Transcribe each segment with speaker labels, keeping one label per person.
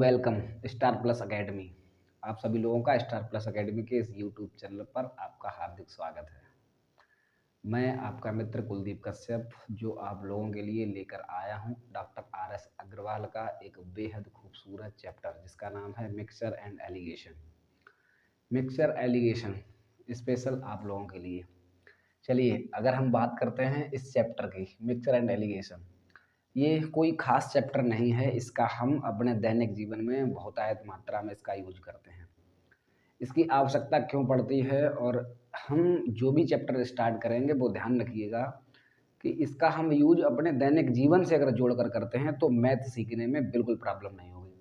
Speaker 1: Welcome star plus academy. आप सभी लोगों का स्टार प्लस एकेडमी के इस यूट्यूब चैनल पर आपका हार्दिक स्वागत है। मैं आपका मित्र कुलदीप कश्यप, जो आप लोगों के लिए लेकर आया हूं डॉक्टर आर.एस. अग्रवाल का एक बेहद खूबसूरत चैप्टर, जिसका नाम है mixture and allegation. Mixture allegation special आप लोगों के लिए। चलिए, अगर हम बात करते हैं इस चैप्टर की, मिक्सचर एंड एलिगेशन, ये कोई खास चैप्टर नहीं है। इसका हम अपने दैनिक जीवन में बहुतायत मात्रा में इसका यूज करते हैं। इसकी आवश्यकता क्यों पड़ती है, और हम जो भी चैप्टर स्टार्ट करेंगे वो ध्यान रखिएगा कि इसका हम यूज अपने दैनिक जीवन से अगर जोड़कर करते हैं तो मैथ सीखने में बिल्कुल प्रॉब्लम नहीं होगी।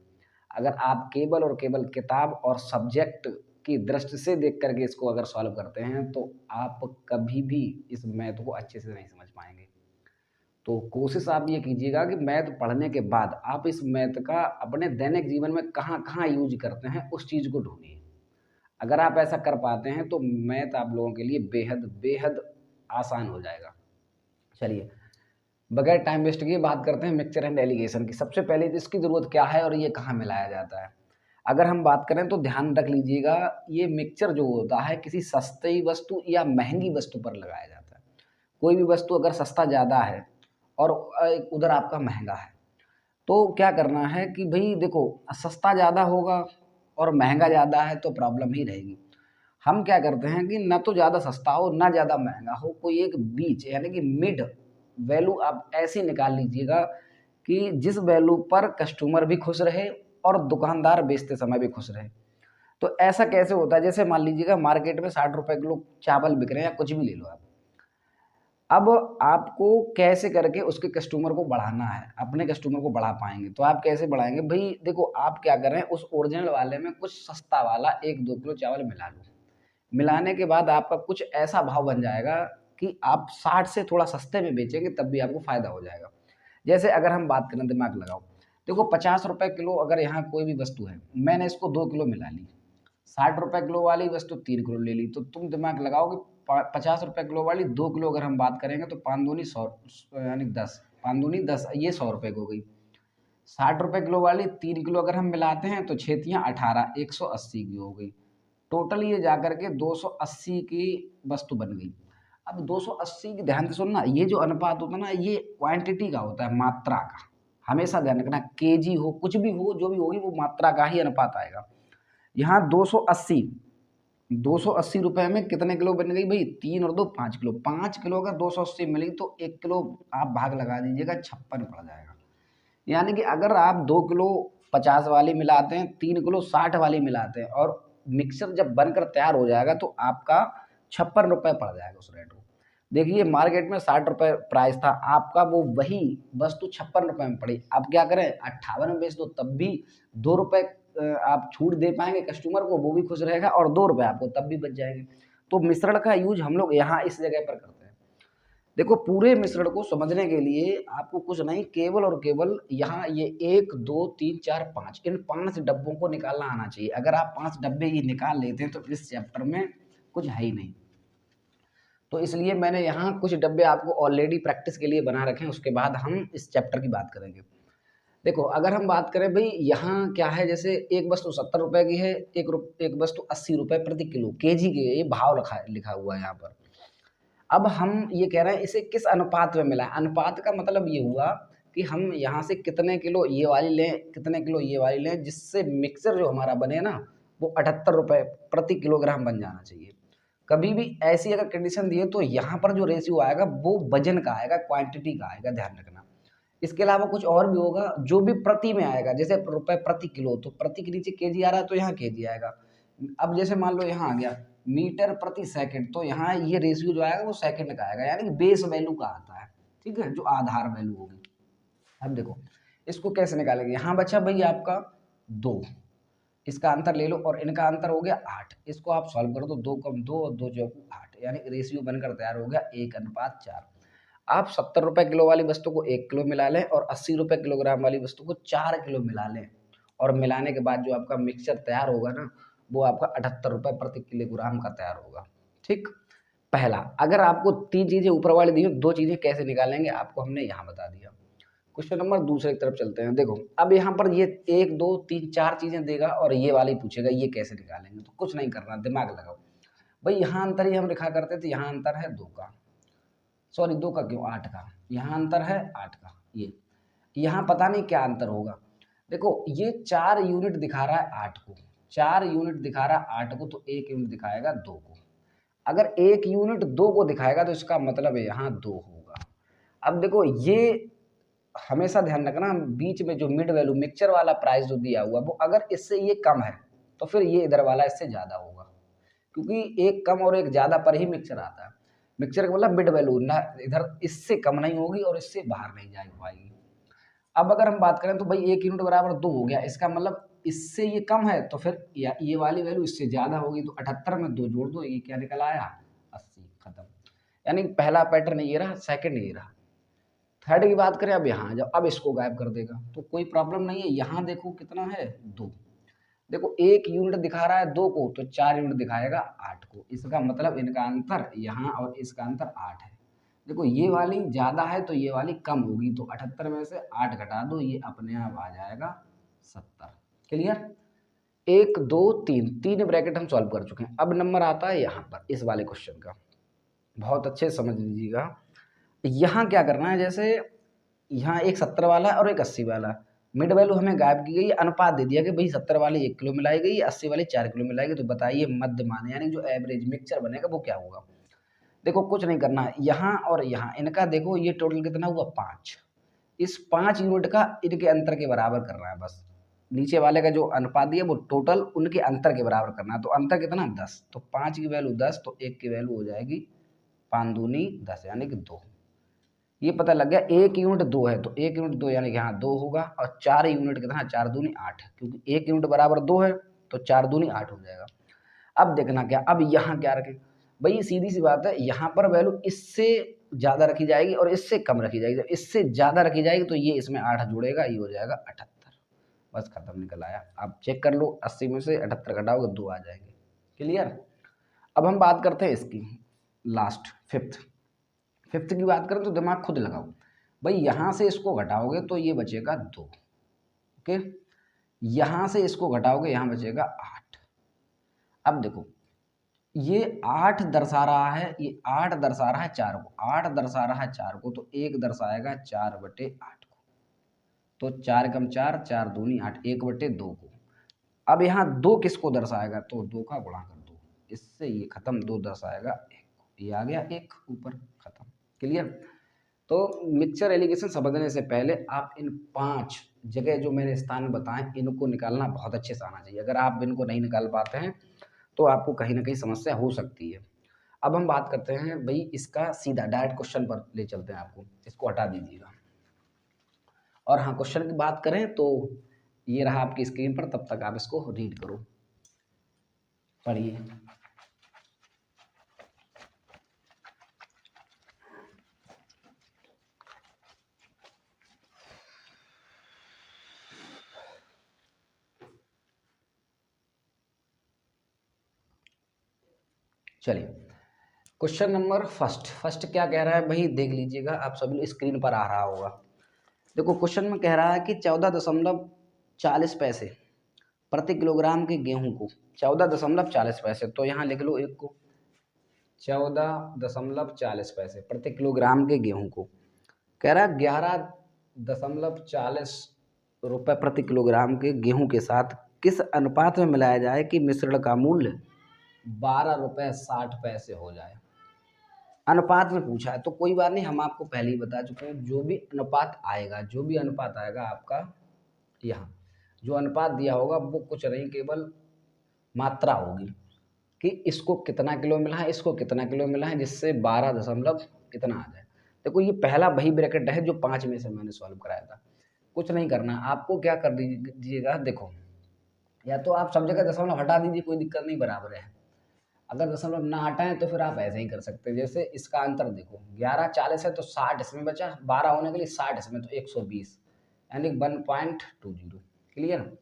Speaker 1: अगर आप केवल और केवल किताब और सब्जेक्ट की दृष्टि से देख करके इसको अगर सॉल्व करते हैं तो आप कभी भी इस मैथ को अच्छे से नहीं समझ पाएंगे। तो कोशिश आप ये कीजिएगा कि मैथ पढ़ने के बाद आप इस मैथ का अपने दैनिक जीवन में कहाँ-कहाँ यूज़ करते हैं, उस चीज़ को ढूँढिए। अगर आप ऐसा कर पाते हैं तो मैथ आप लोगों के लिए बेहद आसान हो जाएगा। चलिए, बगैर टाइम वेस्ट किए बात करते हैं मिक्सचर एंड एलिगेशन की। सबसे पहले तो इसकी ज़रूरत क्या है और ये कहाँ मिलाया जाता है। अगर हम बात करें तो ध्यान रख लीजिएगा, ये मिक्सचर जो होता है किसी सस्ती वस्तु या महँगी वस्तु पर लगाया जाता है। कोई भी वस्तु अगर सस्ता ज़्यादा है और उधर आपका महँगा है, तो क्या करना है कि भई देखो, सस्ता ज़्यादा होगा और महँगा ज़्यादा है तो प्रॉब्लम ही रहेगी। हम क्या करते हैं कि ना तो ज़्यादा सस्ता हो, ना ज़्यादा महँगा हो, कोई एक बीच यानी कि मिड वैल्यू आप ऐसी निकाल लीजिएगा कि जिस वैल्यू पर कस्टमर भी खुश रहे और दुकानदार बेचते समय भी खुश रहे। तो ऐसा कैसे होता है, जैसे मान लीजिएगा मार्केट में 60 रुपए किलो चावल बिक रहे हैं या कुछ भी ले लो आप। अब आपको कैसे करके उसके कस्टमर को बढ़ाना है, अपने कस्टमर को बढ़ा पाएँगे, तो आप कैसे बढ़ाएँगे? भई देखो, आप क्या करें, उस ओरिजिनल वाले में कुछ सस्ता वाला 1-2 किलो चावल मिला लो। मिलाने के बाद आपका कुछ ऐसा भाव बन जाएगा कि आप 60 से थोड़ा सस्ते में बेचेंगे तब भी आपको फ़ायदा हो जाएगा। जैसे अगर हम बात करें, दिमाग लगाओ, देखो 50 रुपए किलो अगर यहाँ कोई भी वस्तु है, मैंने इसको 2 किलो मिला ली। 60 रुपए किलो वाली वस्तु 3 किलो ले ली, तो तुम दिमाग लगाओ कि 50 रुपए किलो वाली 2 किलो अगर हम बात करेंगे तो 5 दूनी 100 यानी 10, 5 दूनी 10, ये 100 रुपए की हो गई। 60 रुपए किलो वाली 3 किलो अगर हम मिलाते हैं तो 6 तियाँ 18, 180 की हो गई। टोटल ये जाकर के 280 की वस्तु बन गई। अब 280 की, ध्यान से सुनना, ये जो अनुपात होता है ना, ये क्वांटिटी का होता है, मात्रा का। हमेशा ध्यान रखना, केजी हो, कुछ भी हो, जो भी होगी वो मात्रा का ही अनुपात आएगा। यहाँ 280 रुपए में कितने किलो बन गई भाई? 3 और 2 5 किलो। 5 किलो अगर 280 मिली तो 1 किलो आप भाग लगा दीजिएगा, 56 पड़ जाएगा। यानी कि अगर आप 2 किलो 50 वाली मिलाते हैं, 3 किलो 60 वाली मिलाते हैं और मिक्सर जब बनकर तैयार हो जाएगा तो आपका 56 रुपए पड़ जाएगा उस रेट को। देखिए, मार्केट में 60 रुपए प्राइस था, आपका वो वही वस्तु 56 रुपए में पड़ी। अब क्या करें, 58 में बेच दो तब भी 2 रुपए आप छूट दे पाएँगे कस्टमर को, वो भी खुश रहेगा और 2 रुपए आपको तब भी बच जाएँगे। तो मिश्रण का यूज़ हम लोग यहाँ इस जगह पर करते हैं। देखो, पूरे मिश्रण को समझने के लिए आपको कुछ नहीं, केवल और केवल यहाँ ये 1, 2, 3, 4, 5, इन 5 डब्बों को निकालना आना चाहिए। अगर आप 5 डब्बे ही निकाल लेते हैं तो इस चैप्टर में कुछ है ही नहीं। तो इसलिए मैंने यहाँ कुछ डब्बे आपको ऑलरेडी प्रैक्टिस के लिए बना रखे हैं, उसके बाद हम इस चैप्टर की बात करेंगे। देखो, अगर हम बात करें भई, यहाँ क्या है, जैसे एक वस्तु 70 रुपए की है, एक वस्तु 80 रुपए प्रति किलो, केजी के ये भाव रखा है, लिखा हुआ है यहाँ पर। अब हम ये कह रहे हैं इसे किस अनुपात में मिलाएँ? अनुपात का मतलब ये हुआ कि हम यहाँ से कितने किलो ये वाली लें, कितने किलो ये वाली लें, जिससे मिक्सर जो हमारा बने ना, वो 78 रुपए प्रति किलोग्राम बन जाना चाहिए। कभी भी ऐसी अगर कंडीशन दी है तो यहाँ पर जो रेशियो आएगा वो वज़न का आएगा, क्वांटिटी का आएगा, ध्यान रखना। इसके अलावा कुछ और भी होगा जो भी प्रति में आएगा, जैसे रुपए प्रति किलो, तो प्रति के नीचे केजी आ रहा है तो यहाँ केजी आएगा। अब जैसे मान लो यहाँ आ गया मीटर प्रति सेकंड, तो यहाँ ये रेशियो जो आएगा वो सेकंड का आएगा, यानी कि बेस वैल्यू का आता है, ठीक है, जो आधार वैल्यू होगी। अब देखो, इसको कैसे निकालेंगे? यहाँ बचा भाई आपका 2, इसका अंतर ले लो और इनका अंतर हो गया 8। इसको आप सॉल्व करो तो 2 कम 2 और 2 चौको 8, यानी रेशियो बनकर तैयार हो गया 1:4। आप 70 रुपए किलो वाली वस्तु को 1 किलो मिला लें और 80 रुपए किलोग्राम वाली वस्तु को 4 किलो मिला लें, और मिलाने के बाद जो आपका मिक्सचर तैयार होगा ना, वो आपका 78 रुपए प्रति किलोग्राम का तैयार होगा। ठीक, पहला। अगर आपको 3 चीज़ें ऊपर वाली दी हो, 2 चीज़ें कैसे निकालेंगे आपको हमने यहाँ बता दिया। क्वेश्चन नंबर दूसरे की तरफ चलते हैं। देखो अब यहाँ पर ये 1 2 3 4 चीजें देगा और ये वाली पूछेगा ये कैसे निकालेंगे। तो कुछ नहीं करना, दिमाग लगाओ भाई। यहाँ अंतर ही हम लिखा करते थे, यहाँ अंतर है 2 का, सॉरी 2 का क्यों, 8 का। यहाँ अंतर है 8 का। ये यहाँ पता नहीं क्या अंतर होगा। देखो ये 4 यूनिट दिखा रहा है 8 को, 4 यूनिट दिखा रहा है 8 को, तो 1 यूनिट दिखाएगा 2 को। अगर 1 यूनिट 2 को दिखाएगा तो इसका मतलब है यहाँ 2 होगा। अब देखो ये हमेशा ध्यान रखना, बीच में जो मिड वैल्यू मिक्सचर वाला प्राइस जो दिया हुआ वो अगर इससे ये कम है तो फिर ये इधर वाला इससे ज़्यादा होगा, क्योंकि एक कम और एक ज़्यादा पर ही मिक्सचर आता है। मिक्सचर का मतलब मिड वैल्यू ना, इधर इससे कम नहीं होगी और इससे बाहर नहीं जा पाएगी। अब अगर हम बात करें तो भाई 1 यूनिट बराबर 2 हो गया, इसका मतलब इससे ये कम है तो फिर ये वाली वैल्यू इससे ज़्यादा होगी। तो 78 में 2 जोड़ दो, ये क्या निकल आया 80, खत्म। यानी पहला पैटर्न ये रहा, सेकंड ये रहा। थर्ड की बात करें, अब यहाँ जब अब इसको गायब कर देगा तो कोई प्रॉब्लम नहीं है। यहाँ देखो कितना है 2, देखो 1 यूनिट दिखा रहा है 2 को तो 4 यूनिट दिखाएगा 8 को। इसका मतलब इनका अंतर यहाँ और इसका अंतर 8 है। देखो ये वाली ज़्यादा है तो ये वाली कम होगी, तो 78 में से 8 घटा दो, ये अपने आप आ जाएगा 70। क्लियर? 1 2 3 तीन ब्रैकेट हम सॉल्व कर चुके हैं। अब नंबर आता है यहाँ पर इस वाले क्वेश्चन का, बहुत अच्छे से समझ लीजिएगा। यहाँ क्या करना है, जैसे यहाँ एक 70 वाला और एक 80 वाला, मिड वैल्यू हमें गायब की गई, अनुपात दे दिया कि भाई 70 वाली 1 किलो मिलाई गई, 80 वाली 4 किलो मिलाई गई। तो बताइए मध्य मान यानी जो एवरेज मिक्सचर बनेगा वो क्या होगा। देखो कुछ नहीं करना, यहाँ और यहाँ इनका देखो ये टोटल कितना हुआ 5, इस 5 यूनिट का इनके अंतर के बराबर करना है बस। नीचे वाले का जो अनुपात दिया वो टोटल उनके अंतर के बराबर करना है। तो अंतर कितना 10, तो 5 की वैल्यू 10 तो 1 की वैल्यू हो जाएगी 5 दूनी 10 यानी कि 2। ये पता लग गया 1 यूनिट 2 है तो 1 यूनिट 2 यानी कि यहाँ 2 होगा। और 4 यूनिट कितना, 4 दूनी 8, क्योंकि 1 यूनिट बराबर 2 है तो 4 दूनी 8 हो जाएगा। अब देखना क्या, अब यहाँ क्या रखें भाई, सीधी सी बात है, यहाँ पर वैल्यू इससे ज़्यादा रखी जाएगी और इससे कम रखी जाएगी। जब इससे ज़्यादा रखी जाएगी तो ये इसमें 8 जुड़ेगा, ये हो जाएगा 78। बस खत्म, निकल आया। आप चेक कर लो, 80 में से 78 घटाओगे 2 आ जाएंगे। क्लियर? अब हम बात करते हैं इसकी लास्ट फिफ्थ की बात करें तो दिमाग खुद लगाओ भाई। यहाँ से इसको घटाओगे तो ये बचेगा 2, ओके। यहाँ से इसको घटाओगे यहाँ बचेगा 8। अब देखो ये 8 दर्शा रहा है, ये 8 दर्शा रहा है 4 को, 8 दर्शा रहा है 4 को, तो 1 दर्शाएगा 4/8 को। तो 4 कम 4, 4 दूनी 8, 1/2 को। अब यहाँ 2 किसको दर्शाएगा, तो 2 का गुणा कर दो, इससे ये खत्म। 2 दर्शाएगा 1 को, ये आ गया 1 ऊपर, खत्म। क्लियर? तो मिक्सचर एलिगेशन समझने से पहले आप इन 5 जगह जो मैंने स्थान बताएं इनको निकालना बहुत अच्छे से आना चाहिए। अगर आप इनको नहीं निकाल पाते हैं तो आपको कहीं ना कहीं समस्या हो सकती है। अब हम बात करते हैं भाई इसका सीधा डायरेक्ट क्वेश्चन पर ले चलते हैं आपको, इसको हटा दीजिएगा। और हाँ, क्वेश्चन की बात करें तो ये रहा आपकी स्क्रीन पर, तब तक आप इसको रीड करो, पढ़िए। चलिए क्वेश्चन नंबर फर्स्ट क्या कह रहा है भाई, देख लीजिएगा आप सभी, स्क्रीन पर आ रहा होगा। देखो क्वेश्चन में कह रहा है कि 14.40 पैसे प्रति किलोग्राम के गेहूं को, 14.40 पैसे, तो यहाँ लिख लो एक को, 14.40 पैसे प्रति किलोग्राम के गेहूं को। कह रहा है 11.40 रुपये प्रति किलोग्राम के गेहूं के साथ किस अनुपात में मिलाया जाए कि मिश्रण का मूल्य 12.60 रुपये हो जाए। अनुपात में पूछा है तो कोई बात नहीं, हम आपको पहले ही बता चुके हैं, जो भी अनुपात आएगा आपका, यहाँ जो अनुपात दिया होगा वो कुछ नहीं, केवल मात्रा होगी कि इसको कितना किलो मिला है, इसको कितना किलो मिला है, जिससे 12 दशमलव कितना आ जाए। देखो ये पहला वही ब्रैकेट है जो 5 में से मैंने सॉल्व कराया था। कुछ नहीं करना, आपको क्या कर दीजिएगा, देखो या तो आप सब जगह दशमलव हटा दीजिए, कोई दिक्कत नहीं, बराबर है। अगर दशमलव ना हटाएं तो फिर आप ऐसे ही कर सकते हैं। जैसे इसका अंतर देखो, 11.40 है तो 60 इसमें बचा, 12 होने के लिए 60 इसमें, तो 120 यानी 1.20। क्लियर?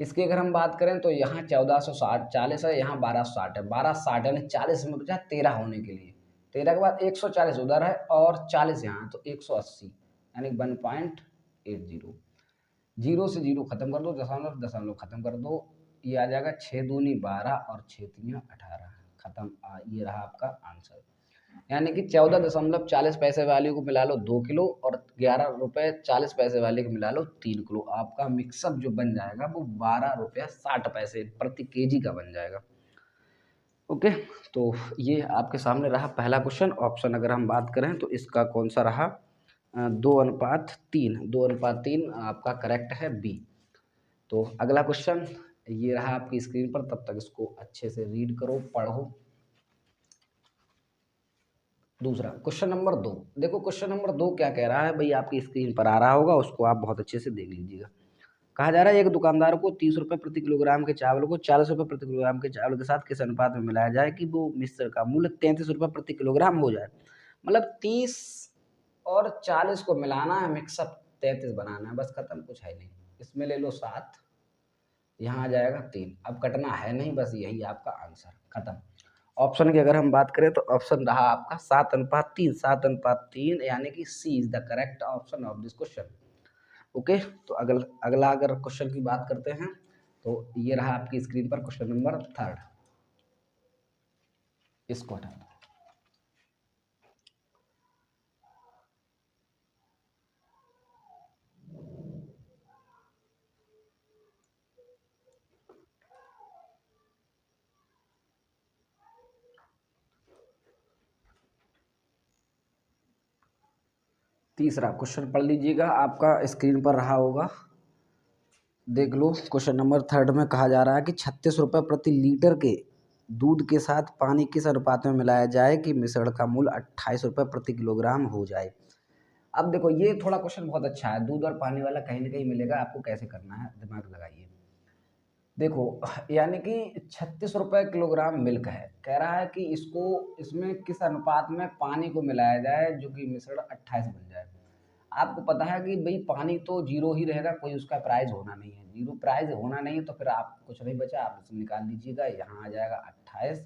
Speaker 1: इसकी अगर हम बात करें तो यहाँ 1440 है, यहाँ 1260 है, 1260 यानी 40 में बचा 13 होने के लिए, 13 के बाद 140 उधर है और 40 यहाँ, तो 180 यानी 1.20। 80। जीरो से जीरो खत्म कर दो, दशमलव दशमलव खत्म कर दो, ये आ जाएगा 6 दूनी 12 और 6 तीन 18 खत्म। ये रहा आपका आंसर। यानी कि 14.40 वाले को मिला लो 2 किलो और 11 रुपये 40 वाले को मिला लो 3 किलो। आपका मिक्सअप जो बन जाएगा वो 12 रुपया 60 प्रति केजी का बन जाएगा। ओके, तो ये आपके सामने रहा पहला क्वेश्चन। ऑप्शन अगर हम बात करें तो इसका कौन सा रहा, 2:3। 2:3 आपका करेक्ट है बी। तो अगला क्वेश्चन ये रहा आपकी स्क्रीन पर, तब तक इसको अच्छे से रीड करो, पढ़ो। दूसरा क्वेश्चन नंबर 2, देखो क्वेश्चन नंबर 2 क्या कह रहा है भाई, आपकी स्क्रीन पर आ रहा होगा, उसको आप बहुत अच्छे से देख लीजिएगा। कहा जा रहा है एक दुकानदार को 30 रुपये प्रति किलोग्राम के चावल को 40 रुपये प्रति किलोग्राम के चावल के साथ किस अनुपात में मिलाया जाए कि वो मिश्रण का मूल्य 33 रुपये प्रति किलोग्राम हो जाए। मतलब 30 और 40 को मिलाना है, मिक्सअप 33 बनाना है, बस खत्म, कुछ है नहीं। इसमें ले लो 7, यहाँ आ जाएगा 3, अब कटना है नहीं, बस यही आपका आंसर, खत्म। ऑप्शन की अगर हम बात करें तो ऑप्शन रहा आपका 7:3। 7:3 यानी कि C is the correct option of this question. Okay, तो अगला अगर क्वेश्चन की बात करते हैं तो ये रहा आपकी स्क्रीन पर क्वेश्चन नंबर 3। इसको हटा दो। तीसरा क्वेश्चन पढ़ लीजिएगा, आपका स्क्रीन पर रहा होगा, देख लो। क्वेश्चन नंबर 3 में कहा जा रहा है कि 36 रुपये प्रति लीटर के दूध के साथ पानी किस अनुपात में मिलाया जाए कि मिश्रण का मूल्य 28 रुपये प्रति किलोग्राम हो जाए। अब देखो ये थोड़ा क्वेश्चन बहुत अच्छा है, दूध और पानी वाला कहीं ना कहीं मिलेगा, आपको कैसे करना है दिमाग लगाइए। देखो यानी कि 36 रुपये किलोग्राम मिल्क है, कह रहा है कि इसको इसमें किस अनुपात में पानी को मिलाया जाए जो कि मिश्रण 28 बन जाए। आपको पता है कि भाई पानी तो जीरो ही रहेगा, कोई उसका प्राइस होना नहीं है, जीरो प्राइस होना नहीं है, तो फिर आप कुछ नहीं बचा, आप इसे निकाल लीजिएगा। यहाँ आ जाएगा 28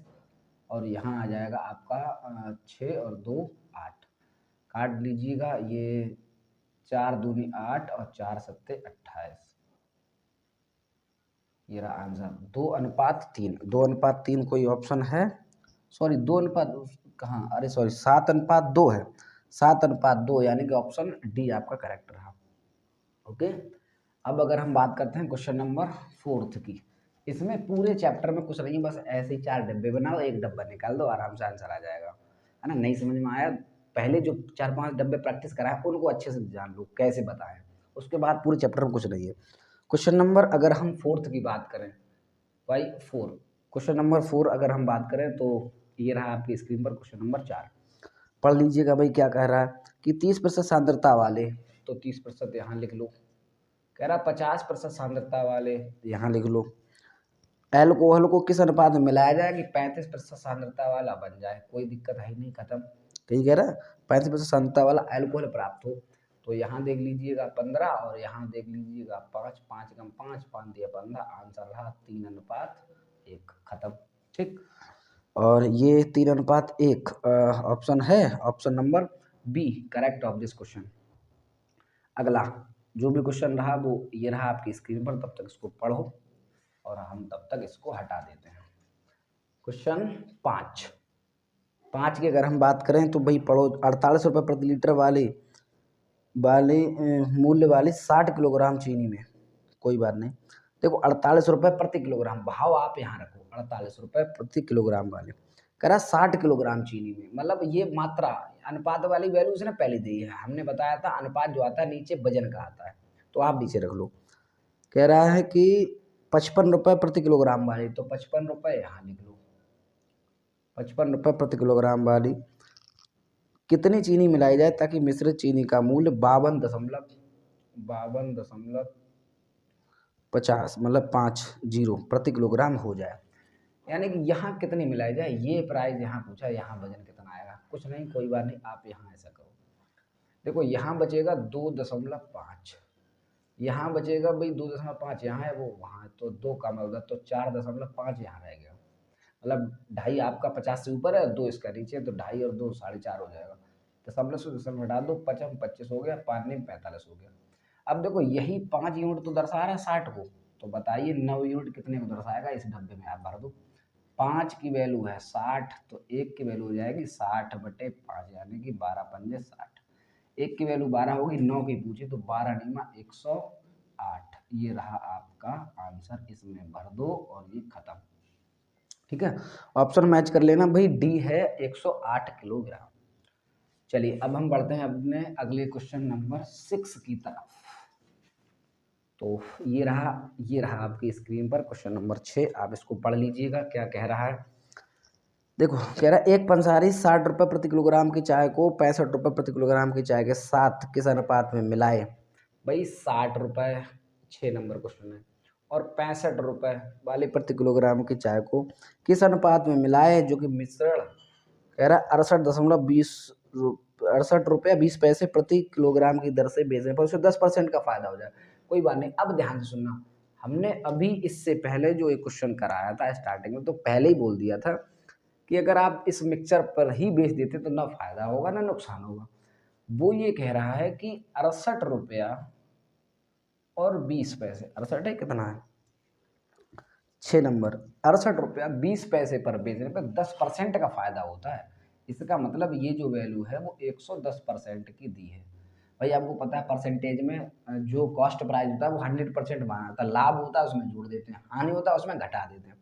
Speaker 1: और यहाँ आ जाएगा आपका 6 और 2 8, काट लीजिएगा। ये 4 दूनी 8 और 4 सत्ते 28, ये रहा आंसर 2:3। 2:3 कोई ऑप्शन है, सॉरी 2 कहाँ, अरे सॉरी 7:2 है। 7:2 यानी कि ऑप्शन डी आपका करेक्ट रहा। ओके, अब अगर हम बात करते हैं क्वेश्चन नंबर 4 की, इसमें पूरे चैप्टर में कुछ नहीं, बस ऐसे ही 4 डब्बे बनाओ, एक डब्बा निकाल दो, आराम से आंसर आ जाएगा, है ना। नहीं समझ में आया, पहले जो 4-5 डब्बे प्रैक्टिस कराए उनको अच्छे से जान लो कैसे बताएं, उसके बाद पूरे चैप्टर में कुछ नहीं है। क्वेश्चन नंबर अगर हम 4 की बात करें भाई, 4 क्वेश्चन नंबर 4 अगर हम बात करें तो ये रहा आपकी स्क्रीन पर क्वेश्चन नंबर 4। पढ़ लीजिएगा भाई, क्या कह रहा है कि 30% सांद्रता वाले, तो 30% यहाँ लिख लो। कह रहा 50% सांद्रता वाले, यहाँ लिख लो। एल्कोहल को किस अनुपात में मिलाया जाए कि 35% सांद्रता वाला बन जाए, कोई दिक्कत है ही नहीं, खत्म। कहीं कह रहा है 35% सांद्रता वाला एल्कोहल प्राप्त हो, तो यहाँ देख लीजिएगा 15 और यहाँ देख लीजिएगा 5, 5 कम 5, 5 दिया 15, आंसर रहा 3:1, खत्म, ठीक। और ये 3:1 ऑप्शन है, option number B correct of this question. अगला जो भी क्वेश्चन रहा वो ये रहा आपकी स्क्रीन पर, तब तक इसको पढ़ो और हम तब तक इसको हटा देते हैं। क्वेश्चन 5 की अगर हम बात करें तो भाई पढ़ो, 48 रुपये प्रति लीटर वाले मूल्य वाली 60 किलोग्राम चीनी में, कोई बात नहीं, देखो 48 रुपये प्रति किलोग्राम, भाव आप यहाँ रखो, 48 रुपये प्रति किलोग्राम वाले, कह रहा 60 किलोग्राम चीनी में, मतलब ये मात्रा अनुपात वाली वैल्यू उसने पहले दी है, हमने बताया था अनुपात जो आता है नीचे वजन का आता है, तो आप नीचे रख लो। कह रहा है कि 55 रुपये प्रति किलोग्राम वाली, तो 55 रुपये यहाँ लिख लो। 55 रुपये प्रति किलोग्राम वाली कितनी चीनी मिलाई जाए ताकि मिश्रित चीनी का मूल्य 52.50 मतलब 50 प्रति किलोग्राम हो जाए। यानी कि यहाँ कितनी मिलाई जाए, ये प्राइस यहाँ पूछा, यहाँ वजन कितना आएगा, कुछ नहीं, कोई बात नहीं, आप यहाँ ऐसा करो। देखो यहाँ बचेगा 2.5, यहाँ बचेगा भाई 2.5, यहाँ है वो वहाँ है, तो 2 कम होगा, तो 4.5 यहाँ रह गया, मतलब 2.5 आपका 50 से ऊपर है, 2 इसका नीचे, तो 2.5 और 2 4.5 हो जाएगा। दशमलव से दशमलव हटा दो, 5 25 हो गया, 5 नहीं 45 हो गया। अब देखो यही 5 यूनिट तो दर्शा रहा है 60 को, तो बताइए 9 यूनिट कितने को दर्शाएगा, इस डब्बे में आप भर दो। 5 की वैल्यू है 60, तो 1 की वैल्यू हो जाएगी 60/5 यानी कि 12 पंजे 60। 1 की वैल्यू 12 होगी, 9 की पूछी तो 12 निमा 108। ये रहा आपका आंसर, इसमें भर दो और ये खत्म। ठीक है, ऑप्शन मैच कर लेना भाई, डी है 108 किलोग्राम। चलिए अब हम बढ़ते हैं अपने अगले क्वेश्चन नंबर 6 की तरफ। तो ये रहा आपकी स्क्रीन पर क्वेश्चन नंबर 6। आप इसको पढ़ लीजिएगा क्या कह रहा है। देखो कह रहा है एक पंसारी 60 रुपये प्रति किलोग्राम की चाय को 65 रुपये प्रति किलोग्राम की चाय के साथ किस अनुपात में मिलाए। भाई 60 रुपये 6 नंबर क्वेश्चन है, और 65 रुपये वाले प्रति किलोग्राम की चाय को किस अनुपात में मिलाए, जो कि मिश्रण कह रहा है 68.20 प्रति किलोग्राम की दर से बेचने पर उसे 10% का फायदा हो जाए। कोई बात नहीं, अब ध्यान से सुनना, हमने अभी इससे पहले जो एक क्वेश्चन कराया था स्टार्टिंग में, तो पहले ही बोल दिया था कि अगर आप इस मिक्सचर पर ही बेच देते तो ना फायदा होगा ना नुकसान होगा। वो ये कह रहा है कि 68 रुपया और 20 पैसे, 68 है कितना है 6 नंबर, 68 रुपया 20 पैसे पर बेचने पर 10% का फायदा होता है। इसका मतलब ये जो वैल्यू है वो 110% की दी है। भाई आपको पता है परसेंटेज में जो कॉस्ट प्राइस होता है वो 100% माना जाता है, लाभ होता है उसमें जोड़ देते हैं, हानि होता है उसमें घटा देते हैं।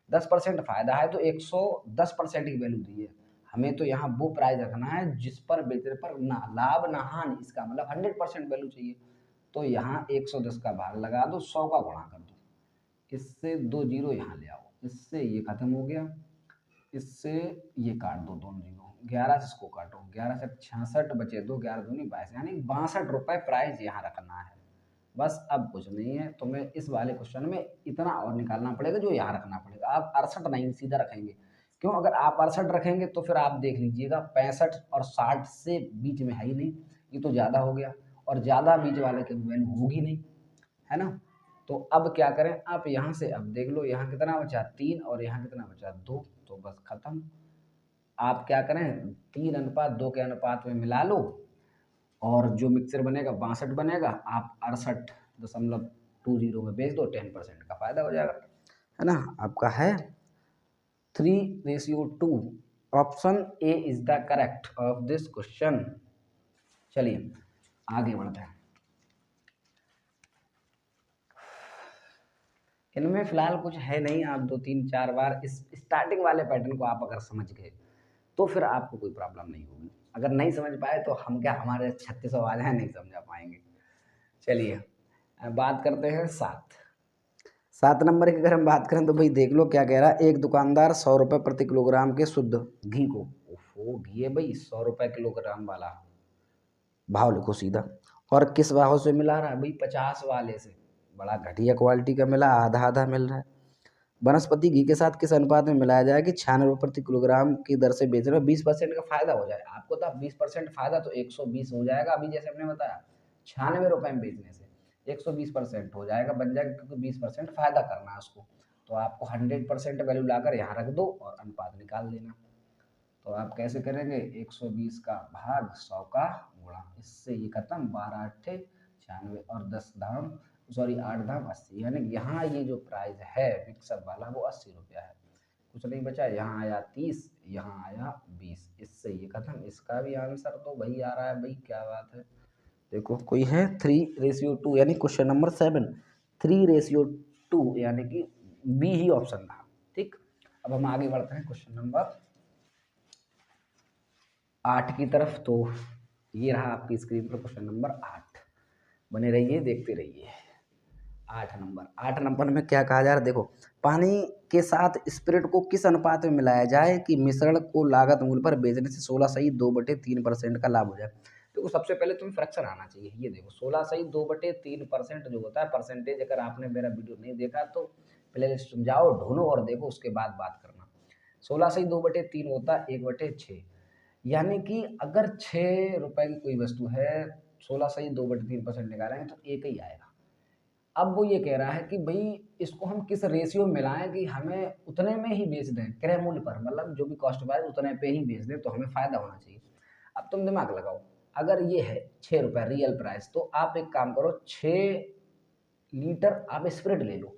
Speaker 1: 10% फायदा है तो 110% की वैल्यू दी है। हमें तो यहाँ वो प्राइस रखना है जिस पर बेचने पर ना लाभ ना हानि, इसका मतलब 100% वैल्यू चाहिए। तो यहाँ 110 का भाग लगा दो, 100 का गुणा कर दो, इससे 2 जीरो यहाँ ले आओ, इससे ये खत्म हो गया, इससे ये काट दो दोनों जीरो, 11 से इसको काटो, 11 से 66 बचे 2, 11 दूनी 22, यानी 62 रुपये प्राइस यहाँ रखना है। बस अब कुछ नहीं है, तुम्हें इस वाले क्वेश्चन में इतना और निकालना पड़ेगा जो यहाँ रखना पड़ेगा। आप 68 नहीं सीधा रखेंगे, क्यों, अगर आप 68 रखेंगे तो फिर आप देख लीजिएगा 65 और 60 से बीच में है ही नहीं, ये तो ज़्यादा हो गया, और ज़्यादा बीच वाले की वैल्यू होगी नहीं, है ना। तो अब क्या करें, आप यहाँ से अब देख लो, यहाँ कितना बचा 3 और यहाँ कितना बचा 2, तो बस खत्म। आप क्या करें 3:2 के अनुपात में मिला लो, और जो मिक्सर बनेगा 62 बनेगा, आप 68.20 में बेच दो, 10% का फायदा हो जाएगा, है ना। आपका है 3:2। Option A is the correct of this question. चलिए आगे बढ़ते हैं। इनमें फिलहाल कुछ है नहीं, आप 2-3-4 बार इस स्टार्टिंग वाले पैटर्न को आप अगर समझ गए तो फिर आपको कोई प्रॉब्लम नहीं होगी। अगर नहीं समझ पाए तो हम क्या, हमारे 36 सवाल हैं, नहीं समझा पाएंगे। चलिए बात करते हैं 7 नंबर की। अगर हम बात करें तो भाई देख लो क्या कह रहा है, एक दुकानदार 100 रुपये प्रति किलोग्राम के शुद्ध घी को, ओफो घी है भाई 100 रुपये किलोग्राम वाला, भाव लिखो सीधा, और किस भाव से मिला रहा है भाई 50 वाले से, बड़ा घटिया क्वालिटी का मिला, आधा आधा मिल रहा है। वनस्पति घी के साथ किस अनुपात में मिलाया जाए कि 96 रुपये प्रति किलोग्राम की दर से बेच रहे हो, 20% का फायदा हो जाए आपको। तो 20% फायदा तो 120 हो जाएगा, अभी जैसे हमने बताया 96 रुपये में बेचने से 120% हो जाएगा, बन जाएगा, क्योंकि 20% फायदा करना है उसको। तो आपको 100% वैल्यू लाकर यहाँ रख दो और अनुपात निकाल देना। तो आप कैसे करेंगे, 120 का भाग 100 का गुणा, इससे ये खत्म, 12 अट्ठे 96 और 10 धाम सॉरी 8 धाम 80, यानी यहाँ ये जो प्राइस है मिक्सर वाला वो 80 रुपया है, कुछ नहीं बचा। यहाँ आया 30, यहाँ आया 20, इससे ये खत्म। इसका भी आंसर तो वही आ रहा है भाई, क्या बात है। देखो कोई है 3:2, यानी क्वेश्चन नंबर 7 3:2, यानी कि बी ही ऑप्शन था। ठीक, अब हम आगे बढ़ते हैं क्वेश्चन नंबर 8 की तरफ। तो ये रहा आपकी स्क्रीन पर क्वेश्चन नंबर 8, बने रहिए देखते रहिए। 8 नंबर में क्या कहा जा रहा है, देखो पानी के साथ स्पिरिट को किस अनुपात में मिलाया जाए कि मिश्रण को लागत मूल्य पर बेचने से 16:2/3% का लाभ हो जाए। देखो सबसे पहले तुम्हें फ्रैक्शन आना चाहिए, ये देखो 16:2/3% जो होता है परसेंटेज। अगर आपने मेरा वीडियो नहीं देखा तो प्ले लिस्ट में जाओ, ढूंढो और देखो, उसके बाद बात करना। 16:2/3 होता है 1/6, यानी कि अगर 6 रुपए की कोई वस्तु है, 16:2/3% निकालेंगे तो एक ही आएगा। अब वो ये कह रहा है कि भाई इसको हम किस रेशियो में मिलाएं कि हमें उतने में ही बेच दें, क्रय मूल्य पर, मतलब जो भी कॉस्ट प्राइस उतने पे ही बेच दें, तो हमें फायदा होना चाहिए। अब तुम दिमाग लगाओ, अगर ये है 6 रुपये रियल प्राइस, तो आप एक काम करो, 6 लीटर आप स्प्रिट ले लो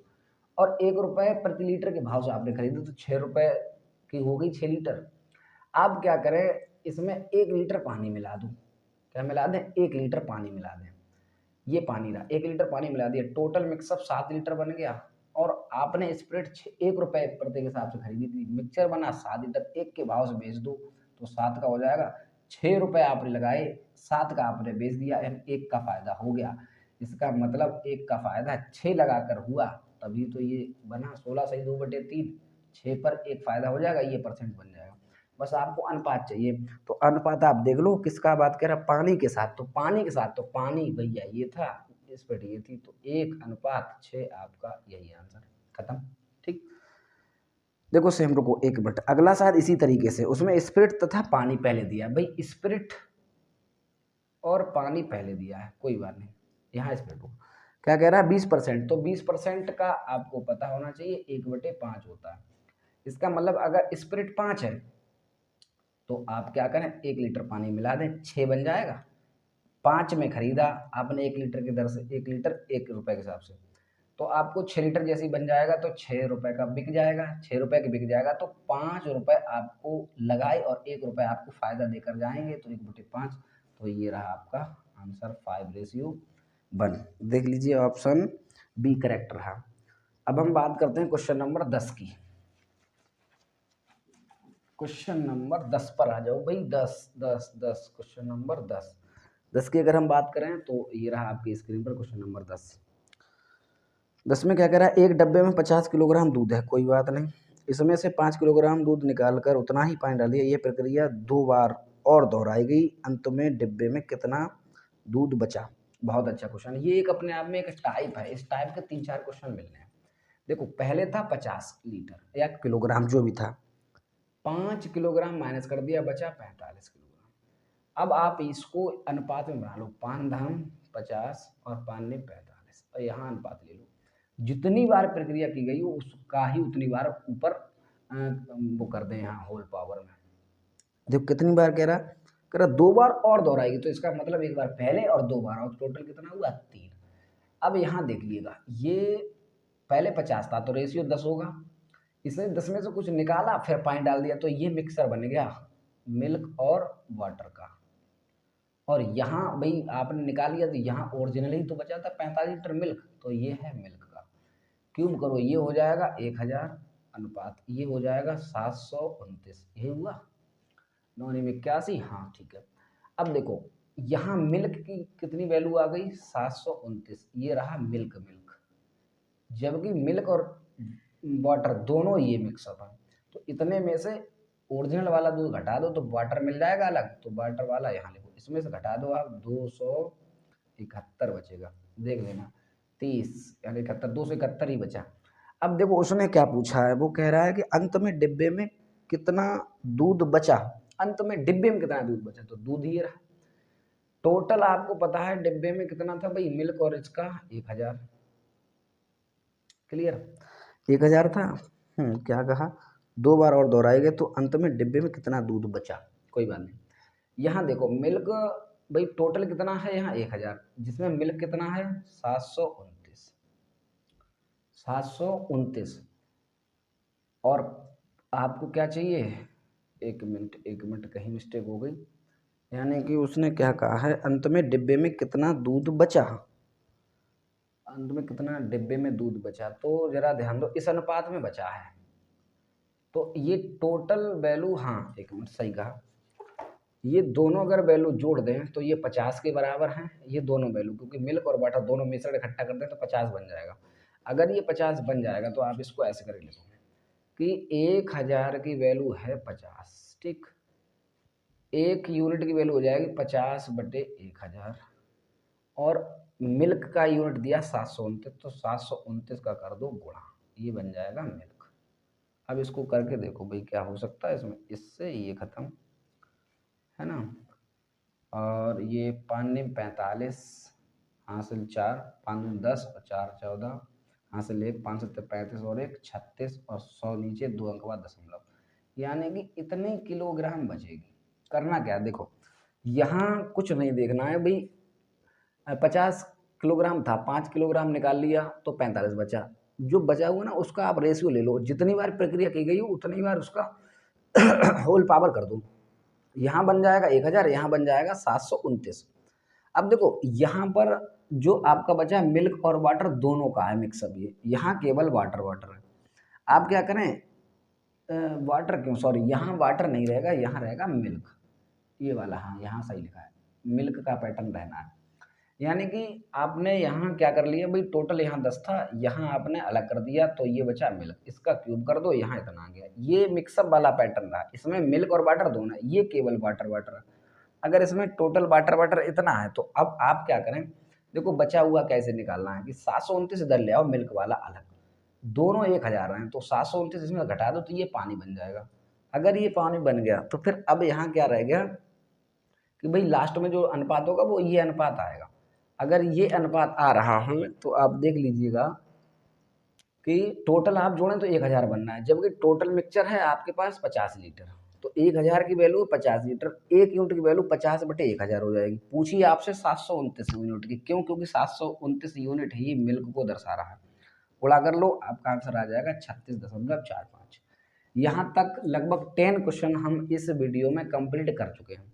Speaker 1: और 1 रुपये प्रति लीटर के भाव से आपने खरीदे, तो 6 रुपये की हो गई 6 लीटर। आप क्या करें, इसमें 1 लीटर पानी मिला दूँ। क्या मिला दें? 1 लीटर पानी मिला दें। ये पानी रहा, 1 लीटर पानी मिला दिया, टोटल मिक्सअप 7 लीटर बन गया। और आपने स्प्रिट 1 रुपये प्रति के हिसाब से खरीदी थी, मिक्सचर बना 7 लीटर, 1 के भाव से बेच दो तो 7 का हो जाएगा। 6 रुपये आपने लगाए, 7 का आपने बेच दिया, 1 का फायदा हो गया। इसका मतलब 1 का फायदा 6 लगाकर हुआ, तभी तो ये बना 16 सही 2/3, 6 पर 1 फायदा हो जाएगा, ये परसेंट बन जाएगा। बस आपको अनुपात चाहिए, तो अनुपात आप देख लो किसका बात कर रहा है, पानी के साथ, तो पानी के साथ, तो पानी भैया ये था, स्प्रिट ये थी, तो 1:6 आपका यही आंसर, खत्म। ठीक, देखो सेम, रुको 1 मिनट, अगला शायद इसी तरीके से, उसमें स्प्रिट तथा पानी पहले दिया है भाई, स्प्रिट और पानी पहले दिया है, कोई बात नहीं। यहाँ स्प्रिट को क्या कह रहा है 20%, तो 20% का आपको पता होना चाहिए 1/5 होता है। इसका मतलब अगर स्प्रिट 5 है तो आप क्या करें, 1 लीटर पानी मिला दें, 6 बन जाएगा। 5 में खरीदा आपने 1 लीटर की दर से, 1 लीटर 1 रुपये के हिसाब से, तो आपको 6 लीटर जैसे ही बन जाएगा, तो 6 रुपये का बिक जाएगा, 6 रुपये का बिक जाएगा, तो 5 रुपये आपको लगाए और 1 रुपये आपको फ़ायदा देकर जाएंगे, तो 1/5, तो ये रहा आपका आंसर 5:1। देख लीजिए ऑप्शन बी करेक्ट रहा। अब हम बात करते हैं क्वेश्चन नंबर 10 की। क्वेश्चन नंबर 10 पर आ जाओ भाई, 10 क्वेश्चन नंबर 10 की अगर हम बात करें तो ये रहा आपकी स्क्रीन पर क्वेश्चन नंबर 10 में क्या कह रहा है, एक डब्बे में 50 किलोग्राम दूध है, कोई बात नहीं, इसमें से 5 किलोग्राम दूध निकालकर उतना ही पानी डालिए, ये प्रक्रिया 2 बार और दोहराई गई, अंत में डिब्बे में कितना दूध बचा। बहुत अच्छा क्वेश्चन, ये एक अपने आप में एक टाइप है, इस टाइप के 3-4 क्वेश्चन मिलने हैं। देखो पहले था 50 लीटर या किलोग्राम जो भी था, 5 किलोग्राम माइनस कर दिया, बचा 45 किलोग्राम। अब आप इसको अनुपात में बना लो, 5:50 और 5:45, और यहाँ अनुपात ले लो, जितनी बार प्रक्रिया की गई हो उसका ही उतनी बार ऊपर वो कर दें यहाँ होल पावर में। देखो कितनी बार कह रहा 2 बार और दोहराएगी, तो इसका मतलब 1 बार पहले और 2 बार, और टोटल कितना हुआ 3। अब यहाँ देख लीजिएगा, ये पहले 50 था तो रेशियो 10 होगा, इसने 10 में से कुछ निकाला फिर पानी डाल दिया, तो ये मिक्सर बन गया मिल्क और वाटर का। और यहाँ भाई आपने निकाल लिया, तो यहाँ ओरिजिनल ही तो बचा था 45 लीटर मिल्क, तो ये है मिल्क का। क्यूब करो, ये हो जाएगा 1000 अनुपात, ये हो जाएगा 729, ये हुआ 981। हाँ ठीक है। अब देखो यहाँ मिल्क की कितनी वैल्यू आ गई 729, ये रहा मिल्क, जबकि मिल्क और वाटर दोनों ये मिक्सअप है, तो इतने में से ओरिजिनल वाला दूध घटा दो तो वाटर मिल जाएगा अलग, तो वाटर वाला यहाँ लिखो, इसमें से घटा दो आप 271 बचेगा, देख लेना 30 यानी 71, 271 ही बचा। अब देखो उसने क्या पूछा है, वो कह रहा है कि अंत में डिब्बे में कितना दूध बचा, अंत में डिब्बे में कितना दूध बचा, तो दूध ही रहा। टोटल आपको पता है डिब्बे में कितना था भाई, मिल्क और इसका 1000, क्लियर, 1000 था। क्या कहा, 2 बार और दोहराए गए, तो अंत में डिब्बे में कितना दूध बचा, कोई बात नहीं। यहाँ देखो मिल्क भाई टोटल कितना है, यहाँ 1000, जिसमें मिल्क कितना है 729, और आपको क्या चाहिए, 1 मिनट कहीं मिस्टेक हो गई, यानी कि उसने क्या कहा है, अंत में डिब्बे में कितना दूध बचा, अंत में कितना डिब्बे में दूध बचा, तो जरा ध्यान दो, इस अनुपात में बचा है, तो ये टोटल वैल्यू, हाँ 1 मिनट सही कहा, ये दोनों अगर वैल्यू जोड़ दें तो ये 50 के बराबर हैं, ये दोनों वैल्यू, क्योंकि मिल्क और वाटर दोनों मिश्रण इकट्ठा कर दें तो 50 बन जाएगा। अगर ये 50 बन जाएगा तो आप इसको ऐसे करके लिखो कि 1000 की वैल्यू है 50, ठीक, 1 यूनिट की वैल्यू हो जाएगी 50/1000, और मिल्क का यूनिट दिया 729, तो 729 का कर दो गुणा, ये बन जाएगा मिल्क। अब इसको करके देखो भाई क्या हो सकता है इसमें, इससे ये खत्म है ना, और ये 5×45 हासिल 4, 5×10 और 4×14 हासिल 1, 5×7 = 35 और 1 36, और 100 नीचे 2 अंक बाद दशमलव, यानी कि इतने किलोग्राम बचेगी। करना क्या, देखो यहाँ कुछ नहीं देखना है भाई। 50 किलोग्राम था, 5 किलोग्राम निकाल लिया तो 45 बचा। जो बचा हुआ ना उसका आप रेशियो ले लो, जितनी बार प्रक्रिया की गई हो उतनी बार उसका होल पावर कर दो। यहाँ बन जाएगा 1000, यहाँ बन जाएगा 729। अब देखो यहाँ पर जो आपका बचा है मिल्क और वाटर दोनों का है मिक्सअप, ये यहाँ केवल वाटर वाटर है। आप क्या करें, वाटर क्यों, सॉरी यहाँ वाटर नहीं रहेगा, यहाँ रहेगा मिल्क, ये वाला, हाँ यहाँ सही लिखा है, मिल्क का पैटर्न रहना है। यानी कि आपने यहाँ क्या कर लिया भाई, टोटल यहाँ 10 था, यहाँ आपने अलग कर दिया तो ये बचा मिल्क, इसका क्यूब कर दो, यहाँ इतना आ गया। ये मिक्सअप वाला पैटर्न रहा, इसमें मिल्क और वाटर दोनों है, ये केवल वाटर वाटर है। अगर इसमें टोटल वाटर वाटर इतना है तो अब आप क्या करें, देखो बचा हुआ कैसे निकालना है कि 729 इधर ले आओ, मिल्क वाला अलग, दोनों 1000 हैं तो 729 इसमें घटा दो तो ये पानी बन जाएगा। अगर ये पानी बन गया तो फिर अब यहाँ क्या रह गया कि भाई लास्ट में जो अनुपात होगा वो ये अनुपात आएगा। अगर ये अनुपात आ रहा है तो आप देख लीजिएगा कि टोटल आप जोड़ें तो 1000 बनना है, जबकि टोटल मिक्सचर है आपके पास 50 लीटर, तो 1000 की वैल्यू 50 लीटर, 1 यूनिट की वैल्यू 50/1000 हो जाएगी। पूछिए आपसे 729 यूनिट की, क्यों, क्योंकि 729 यूनिट ही मिल्क को दर्शा रहा है। गुणा कर लो, आपका आंसर आ जाएगा 36.45। यहाँ तक लगभग 10 क्वेश्चन हम इस वीडियो में कंप्लीट कर चुके हैं।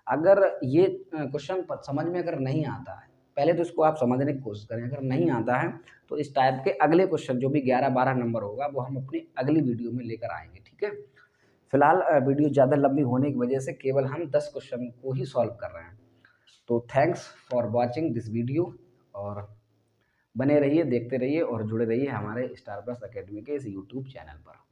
Speaker 1: अगर ये क्वेश्चन समझ में अगर नहीं आता है, पहले तो इसको आप समझने की कोशिश करें, अगर नहीं आता है तो इस टाइप के अगले क्वेश्चन जो भी 11-12 नंबर होगा वो हम अपनी अगली वीडियो में लेकर आएंगे, ठीक है। फिलहाल वीडियो ज़्यादा लंबी होने की वजह से केवल हम 10 क्वेश्चन को ही सॉल्व कर रहे हैं। तो thanks for watching this video, और बने रहिए, देखते रहिए और जुड़े रहिए हमारे स्टार प्लस अकेडमी के इस यूट्यूब चैनल पर।